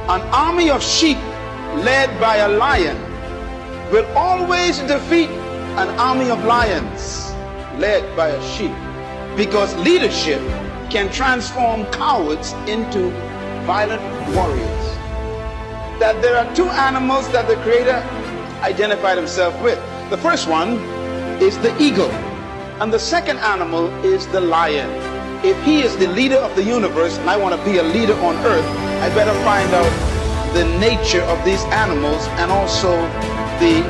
An army of sheep led by a lion will always defeat an army of lions led by a sheep, because leadership can transform cowards into violent warriors. That there are two animals that the Creator identified himself with. The first one is the eagle, and the second animal is the lion. If he is the leader of the universe and I want to be a leader on earth, I better find out the nature of these animals and also the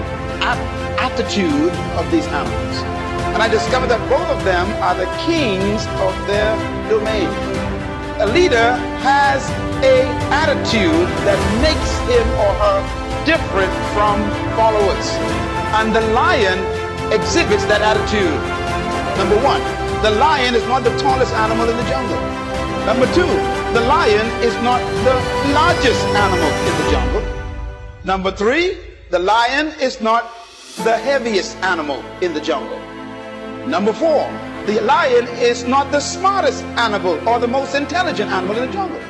attitude of these animals. And I discovered that both of them are the kings of their domain. A leader has an attitude that makes him or her different from followers. And the lion exhibits that attitude. Number one, the lion is not the tallest animal in the jungle. Number two, the lion is not the largest animal in the jungle. Number three, the lion is not the heaviest animal in the jungle. Number four, the lion is not the smartest animal or the most intelligent animal in the jungle.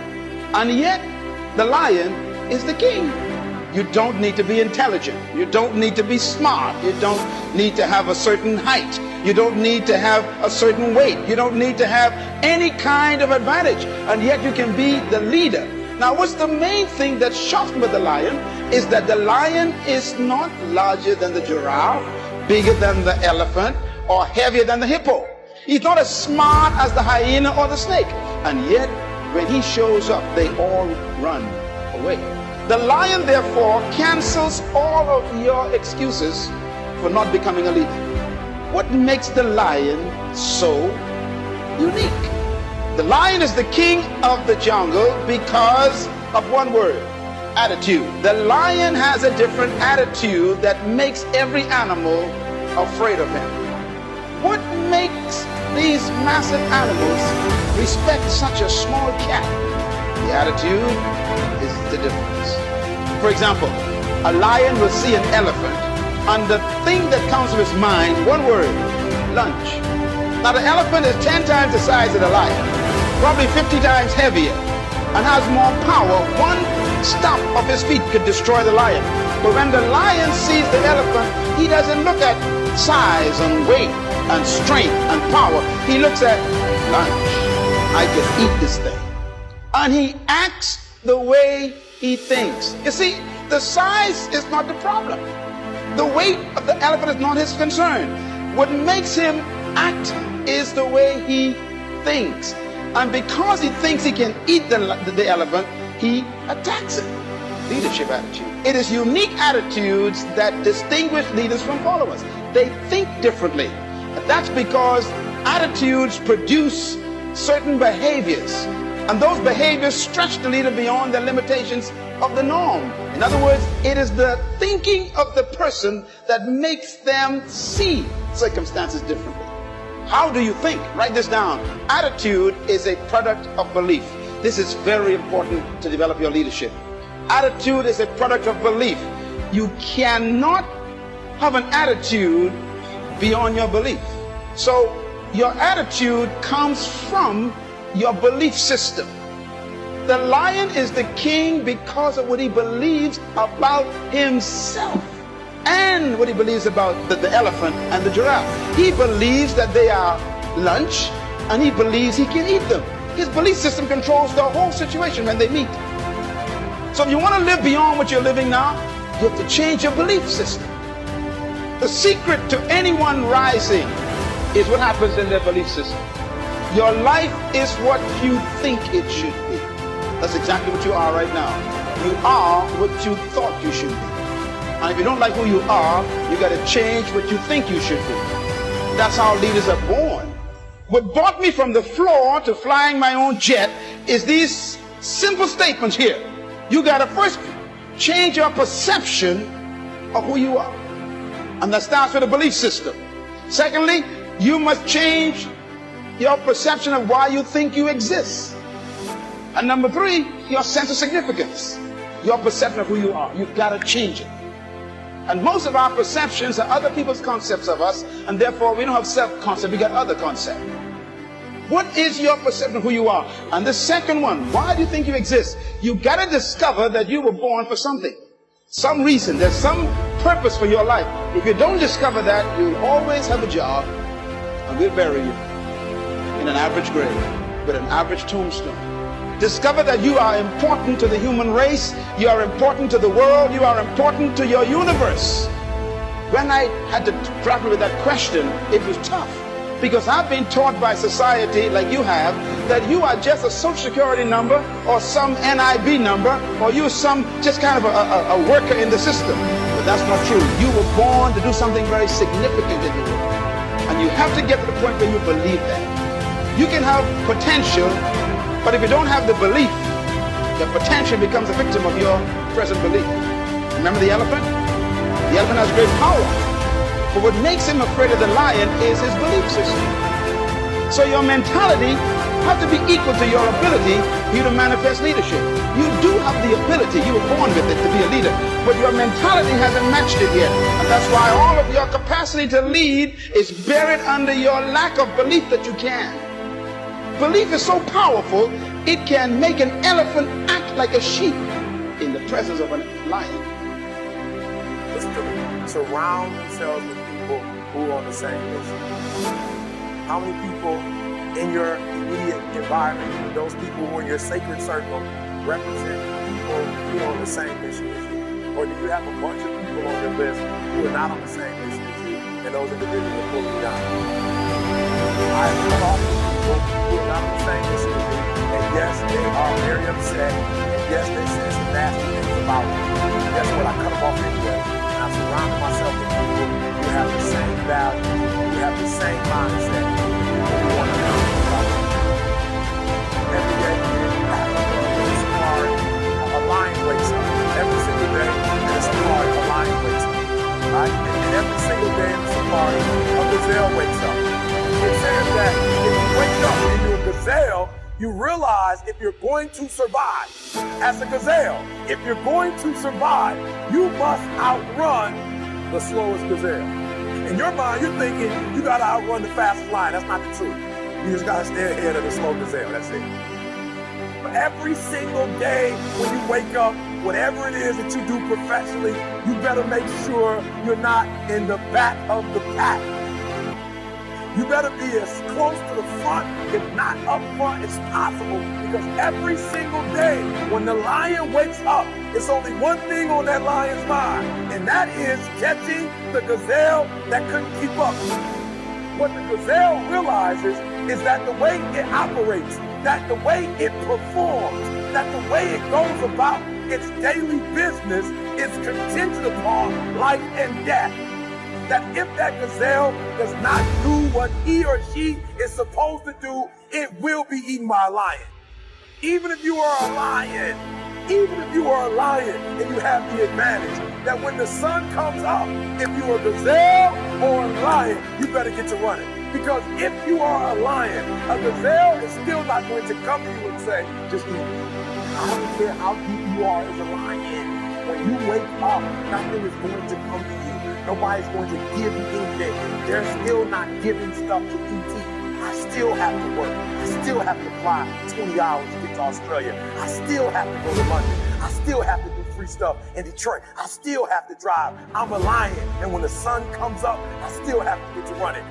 And yet, the lion is the king. You don't need to be intelligent. You don't need to be smart. You don't need to have a certain height. You don't need to have a certain weight. You don't need to have any kind of advantage. And yet you can be the leader. Now, what's the main thing that shocks me with the lion is that the lion is not larger than the giraffe, bigger than the elephant, or heavier than the hippo. He's not as smart as the hyena or the snake. And yet, when he shows up, they all run away. The lion, therefore, cancels all of your excuses for not becoming a leader. What makes the lion so unique? The lion is the king of the jungle because of one word: attitude. The lion has a different attitude that makes every animal afraid of him. What makes these massive animals respect such a small cat? The attitude is the difference. For example, a lion will see an elephant, and the thing that comes to his mind, one word: lunch. Now the elephant is 10 times the size of the lion, probably 50 times heavier, and has more power. One stomp of his feet could destroy the lion. But when the lion sees the elephant, he doesn't look at size and weight and strength and power. He looks at lunch. I can eat this thing. And he acts the way he thinks. You see, the size is not the problem. The weight of the elephant is not his concern. What makes him act is the way he thinks. And because he thinks he can eat the elephant, he attacks it. Leadership attitude. It is unique attitudes that distinguish leaders from followers. They think differently. That's because attitudes produce certain behaviors. And those behaviors stretch the leader beyond the limitations of the norm. In other words, it is the thinking of the person that makes them see circumstances differently. How do you think? Write this down. Attitude is a product of belief. This is very important to develop your leadership. Attitude is a product of belief. You cannot have an attitude beyond your belief. So your attitude comes from your belief system. The lion is the king because of what he believes about himself and what he believes about the elephant and the giraffe. He believes that they are lunch, and he believes he can eat them. His belief system controls the whole situation when they meet. So if you want to live beyond what you're living now, you have to change your belief system. The secret to anyone rising is what happens in their belief system. Your life is what you think it should be. That's exactly what you are right now. You are what you thought you should be. And if you don't like who you are, you got to change what you think you should be. That's how leaders are born. What brought me from the floor to flying my own jet is these simple statements here. You got to first change your perception of who you are. And that starts with a belief system. Secondly, you must change your perception of why you think you exist. And number three, your sense of significance. Your perception of who you are. You've got to change it. And most of our perceptions are other people's concepts of us, and therefore we don't have self-concept, we got other concept. What is your perception of who you are? And the second one, why do you think you exist? You got to discover that you were born for something. Some reason. There's some purpose for your life. If you don't discover that, you'll always have a job, and we'll bury you in an average grave with an average tombstone. Discover that you are important to the human race. You are important to the world. You are important to your universe. When I had to grapple with that question, it was tough. Because I've been taught by society, like you have, that you are just a social security number or some NIB number, or you're some just kind of a worker in the system. But that's not true. You were born to do something very significant in the world. And you have to get to the point where you believe that. You can have potential, but if you don't have the belief, the potential becomes a victim of your present belief. Remember the elephant? The elephant has great power. But what makes him afraid of the lion is his belief system. So your mentality has to be equal to your ability for you to manifest leadership. You do have the ability, you were born with it, to be a leader, but your mentality hasn't matched it yet. And that's why all of your capacity to lead is buried under your lack of belief that you can. Belief is so powerful, it can make an elephant act like a sheep in the presence of a lion. Surround themselves with people who are on the same mission. How many people in your immediate environment, those people who are in your sacred circle, represent people who are on the same mission as you? Or do you have a bunch of people on your list who are not on the same mission as you, and those individuals are pulling you down? I have talked to people who are not on the same mission as you, and yes, they are very upset, and yes, they say some nasty things about me. Guess what? I cut them off anyway. I'm surrounding myself with people who have the same value, who have the same mindset, who want to know about it. Every day, it's hard. A lion wakes up. Every single day, and it's hard. A lion wakes up. Right? And every single day in the safari, a gazelle wakes up. It says that if you wake up and you're a gazelle, you realize if you're going to survive as a gazelle, if you're going to survive, you must outrun the slowest gazelle. In your mind, you're thinking you got to outrun the fastest lion. That's not the truth. You just got to stay ahead of the slow gazelle. That's it. But every single day when you wake up, whatever it is that you do professionally, you better make sure you're not in the back of the pack. You better be as close to the front, if not up front, as possible. Because every single day, when the lion wakes up, it's only one thing on that lion's mind, and that is catching the gazelle that couldn't keep up. What the gazelle realizes is that the way it operates, that the way it performs, that the way it goes about its daily business is contingent upon life and death. That if that gazelle does not do what he or she is supposed to do, it will be eaten by a lion. Even if you are a lion, and you have the advantage that when the sun comes up, if you're a gazelle or a lion, you better get to running. Because if you are a lion, a gazelle is still not going to come to you and say, just eat. I don't care how deep you are as a lion. When you wake up, nothing is going to come to you. Nobody's going to give you anything. They're still not giving stuff to ET. I still have to work. I still have to fly 20 hours to get to Australia. I still have to go to London. I still have to do free stuff in Detroit. I still have to drive. I'm a lion. And when the sun comes up, I still have to get to running.